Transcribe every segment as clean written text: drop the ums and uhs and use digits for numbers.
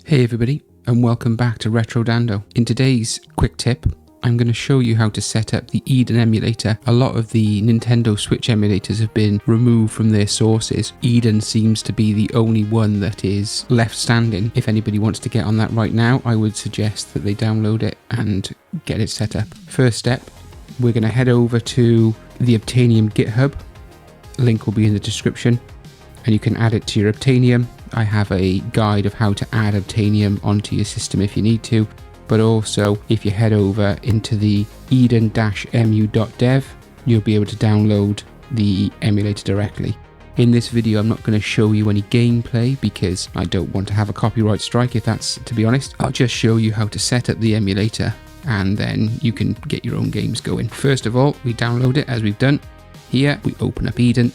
Hey everybody, and welcome back to Retro Dando. In today's quick tip, I'm going to show you how to set up the Eden emulator. A lot of the Nintendo Switch emulators have been removed from their sources. Eden seems to be the only one that is left standing. If anybody wants to get on that right now, I would suggest that they download it and get it set up. First step, we're going to head over to the Obtainium GitHub. Link will be in the description, and you can add it to your Obtainium. I have a guide of how to add Obtainium onto your system if you need to, but also if you head over into the eden-mu.dev, you'll be able to download the emulator directly. In this video, I'm not going to show you any gameplay because I don't want to have a copyright strike, if that's to be honest. I'll just show you how to set up the emulator and then you can get your own games going. First of all, we download it as we've done. Here, we open up Eden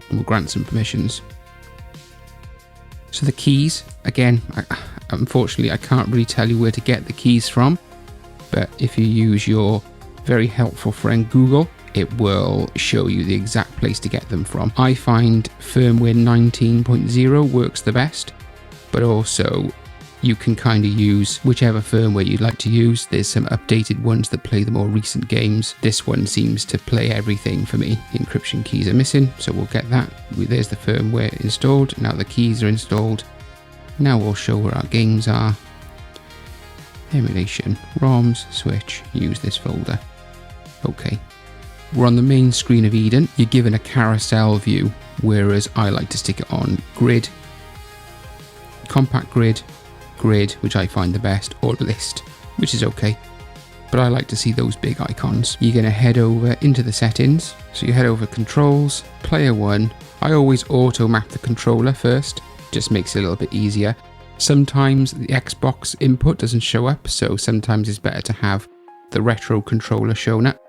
and we'll grant some permissions. So the keys, again, unfortunately I can't really tell you where to get the keys from, but if you use your very helpful friend Google, it will show you the exact place to get them from. I find Firmware 19.0 works the best, but also you can kind of use whichever firmware you'd like to use. There's some updated ones that play the more recent games. This one seems to play everything for me. The encryption keys are missing, so we'll get that. There's the firmware installed. Now the keys are installed. Now we'll show where our games are. Emulation, ROMs, Switch, use this folder. Okay. We're on the main screen of Eden. You're given a carousel view, whereas I like to stick it on grid, compact grid, which I find the best, or list, which is okay, but I like to see those big icons. You're going to head over into the settings, so you head over controls, player 1. I always auto map the controller first, just makes it a little bit easier. Sometimes the Xbox input doesn't show up, so sometimes it's better to have the retro controller shown up,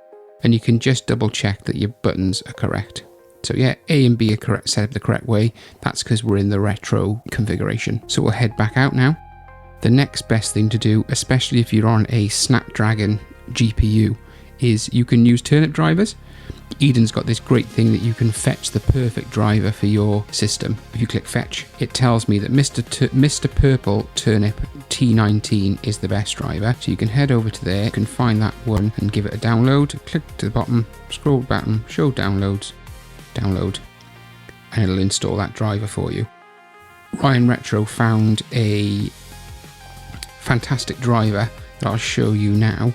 and you can just double check that your buttons are correct. So yeah, A and B are set up the correct way. That's because we're in the retro configuration. So we'll head back out now. The next best thing to do, especially if you're on a Snapdragon GPU, is you can use turnip drivers. Eden's got this great thing that you can fetch the perfect driver for your system. If you click fetch, it tells me that Mr. Purple Turnip T19 is the best driver. So you can head over to there, you can find that one and give it a download. Click to the bottom, scroll button, show downloads, download, and it'll install that driver for you. Ryan Retro found a fantastic driver that I'll show you now.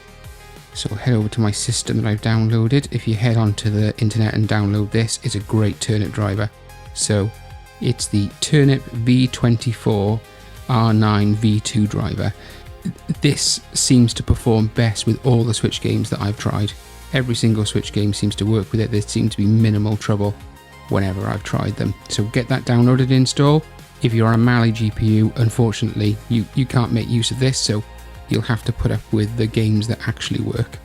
So head over to my system that I've downloaded. If you head onto the internet and download this, it's a great turnip driver. So it's the Turnip V24 R9 V2 driver. This seems to perform best with all the Switch games that I've tried. Every single Switch game seems to work with it. There seems to be minimal trouble whenever I've tried them. So get that downloaded and install. If you're on a Mali GPU, unfortunately, you can't make use of this, so you'll have to put up with the games that actually work.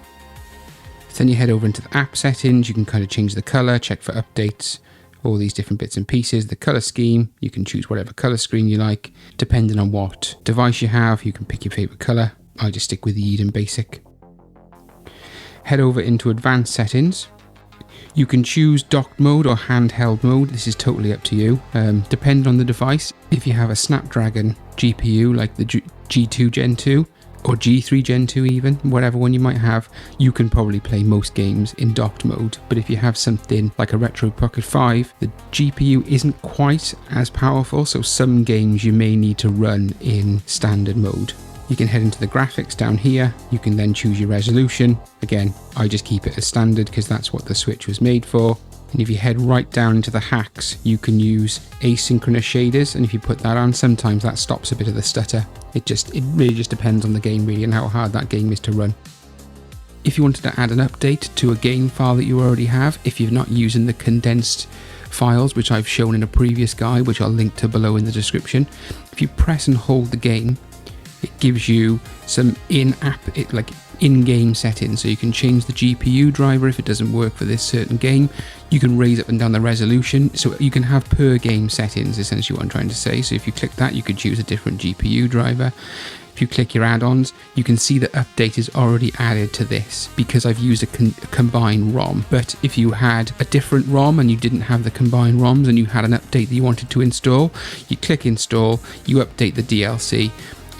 Then you head over into the app settings. You can kind of change the color, check for updates, all these different bits and pieces. The color scheme, you can choose whatever color scheme you like. Depending on what device you have, you can pick your favorite color. I just stick with the Eden Basic. Head over into advanced settings. You can choose docked mode or handheld mode. This is totally up to you. Depending on the device, if you have a Snapdragon GPU like the G2 Gen 2 or G3 Gen 2 even, whatever one you might have, you can probably play most games in docked mode. But if you have something like a Retro Pocket 5, the GPU isn't quite as powerful, so some games you may need to run in standard mode. You can head into the graphics down here. You can then choose your resolution. Again, I just keep it as standard because that's what the Switch was made for. And if you head right down into the hacks, you can use asynchronous shaders. And if you put that on, sometimes that stops a bit of the stutter. It really just depends on the game really and how hard that game is to run. If you wanted to add an update to a game file that you already have, if you're not using the condensed files, which I've shown in a previous guide, which I'll link to below in the description, if you press and hold the game, it gives you some in-game settings, so you can change the GPU driver if it doesn't work for this certain game. You can raise up and down the resolution, so you can have per game settings, essentially what I'm trying to say. So if you click that, you could choose a different GPU driver. If you click your add-ons, you can see the update is already added to this because I've used a combined ROM. But if you had a different ROM and you didn't have the combined ROMs and you had an update that you wanted to install, you click install, you update the DLC,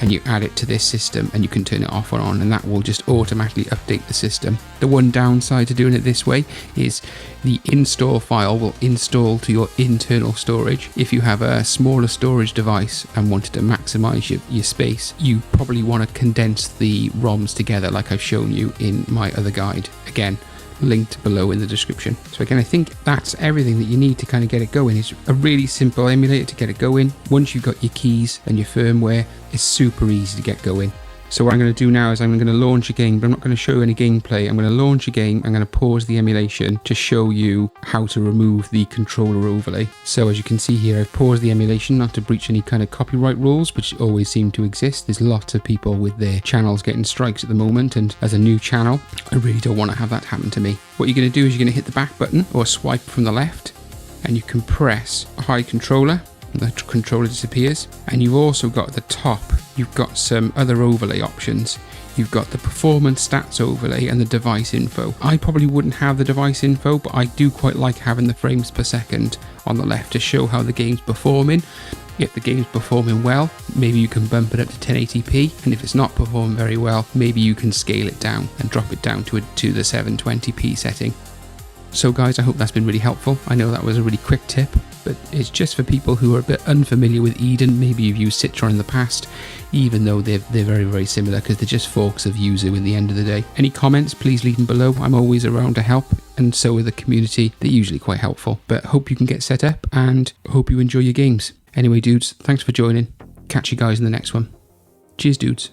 and you add it to this system, and you can turn it off or on, and that will just automatically update the system. The one downside to doing it this way is the install file will install to your internal storage. If you have a smaller storage device and wanted to maximize your space, you probably want to condense the ROMs together like I've shown you in my other guide. Again, linked below in the description. So again, I think that's everything that you need to kind of get it going. It's a really simple emulator to get it going. Once you've got your keys and your firmware, it's super easy to get going. So what I'm going to do now is I'm going to launch a game, but I'm not going to show any gameplay. I'm going to launch a game. I'm going to pause the emulation to show you how to remove the controller overlay. So as you can see here, I've paused the emulation not to breach any kind of copyright rules, which always seem to exist. There's lots of people with their channels getting strikes at the moment, and as a new channel, I really don't want to have that happen to me. What you're going to do is you're going to hit the back button or swipe from the left, and you can press hide controller. The controller disappears, and you've also got at the top, you've got some other overlay options. You've got the performance stats overlay and the device info. I probably wouldn't have the device info, but I do quite like having the frames per second on the left to show how the game's performing. If the game's performing well, maybe you can bump it up to 1080p, and if it's not performing very well, maybe you can scale it down and drop it down to the 720p setting. So guys, I hope that's been really helpful. I know that was a really quick tip, but it's just for people who are a bit unfamiliar with Eden. Maybe you've used Citron in the past, even though they're very, very similar, because they're just forks of Yuzu in the end of the day. Any comments, please leave them below. I'm always around to help, and so are the community. They're usually quite helpful. But hope you can get set up, and hope you enjoy your games. Anyway, dudes, thanks for joining. Catch you guys in the next one. Cheers, dudes.